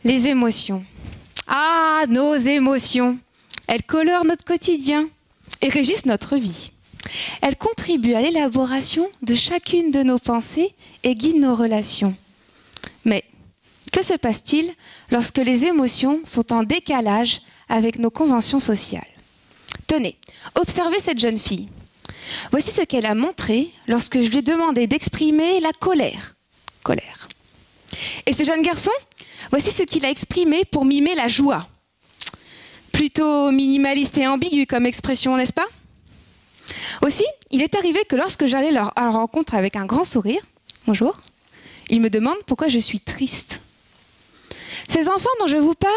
Les émotions. Ah, nos émotions. Elles colorent notre quotidien et régissent notre vie. Elles contribuent à l'élaboration de chacune de nos pensées et guident nos relations. Mais que se passe-t-il lorsque les émotions sont en décalage avec nos conventions sociales? Tenez, observez cette jeune fille. Voici ce qu'elle a montré lorsque je lui ai demandé d'exprimer la colère. Colère. Et ce jeune garçon, voici ce qu'il a exprimé pour mimer la joie. Plutôt minimaliste et ambigu comme expression, n'est-ce pas? Aussi, il est arrivé que lorsque j'allais à leur rencontre avec un grand sourire, bonjour, ils me demandent pourquoi je suis triste. Ces enfants dont je vous parle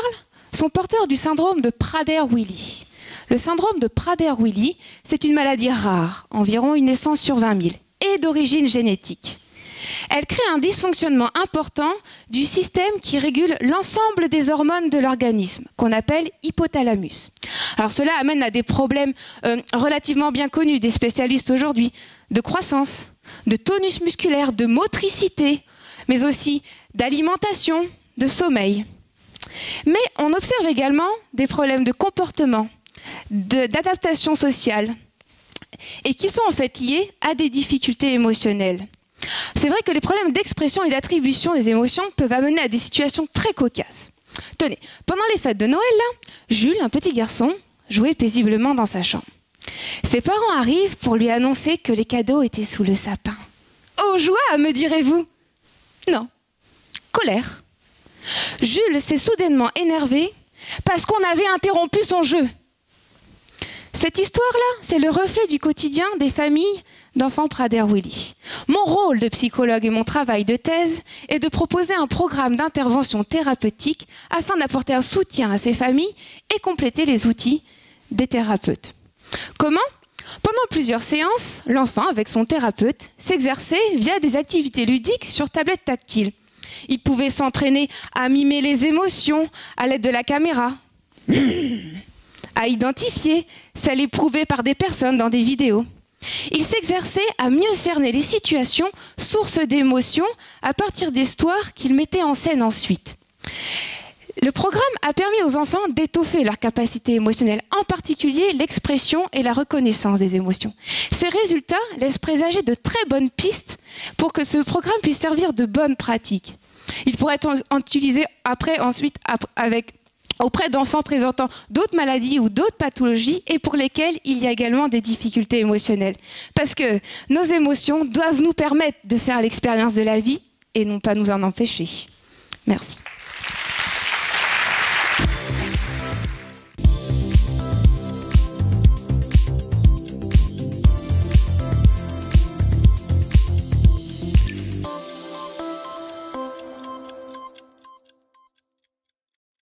sont porteurs du syndrome de Prader-Willi. Le syndrome de Prader-Willi, c'est une maladie rare, environ une naissance sur 20 000, et d'origine génétique. Elle crée un dysfonctionnement important du système qui régule l'ensemble des hormones de l'organisme, qu'on appelle hypothalamus. Alors cela amène à des problèmes relativement bien connus des spécialistes aujourd'hui, de croissance, de tonus musculaire, de motricité, mais aussi d'alimentation, de sommeil. Mais on observe également des problèmes de comportement, d'adaptation sociale, et qui sont en fait liés à des difficultés émotionnelles. C'est vrai que les problèmes d'expression et d'attribution des émotions peuvent amener à des situations très cocasses. Tenez, pendant les fêtes de Noël, là, Jules, un petit garçon, jouait paisiblement dans sa chambre. Ses parents arrivent pour lui annoncer que les cadeaux étaient sous le sapin. Oh joie, me direz-vous? Non, colère. Jules s'est soudainement énervé parce qu'on avait interrompu son jeu. Cette histoire-là, c'est le reflet du quotidien des familles d'enfants Prader-Willi. Mon rôle de psychologue et mon travail de thèse est de proposer un programme d'intervention thérapeutique afin d'apporter un soutien à ces familles et compléter les outils des thérapeutes. Comment? Pendant plusieurs séances, l'enfant, avec son thérapeute, s'exerçait via des activités ludiques sur tablette tactile. Il pouvait s'entraîner à mimer les émotions à l'aide de la caméra, à identifier celles éprouvées par des personnes dans des vidéos. Il s'exerçait à mieux cerner les situations sources d'émotions à partir d'histoires qu'il mettait en scène ensuite. Le programme a permis aux enfants d'étoffer leurs capacités émotionnelles, en particulier l'expression et la reconnaissance des émotions. Ces résultats laissent présager de très bonnes pistes pour que ce programme puisse servir de bonnes pratiques. Il pourrait être utilisé auprès d'enfants présentant d'autres maladies ou d'autres pathologies et pour lesquels il y a également des difficultés émotionnelles. Parce que nos émotions doivent nous permettre de faire l'expérience de la vie et non pas nous en empêcher. Merci.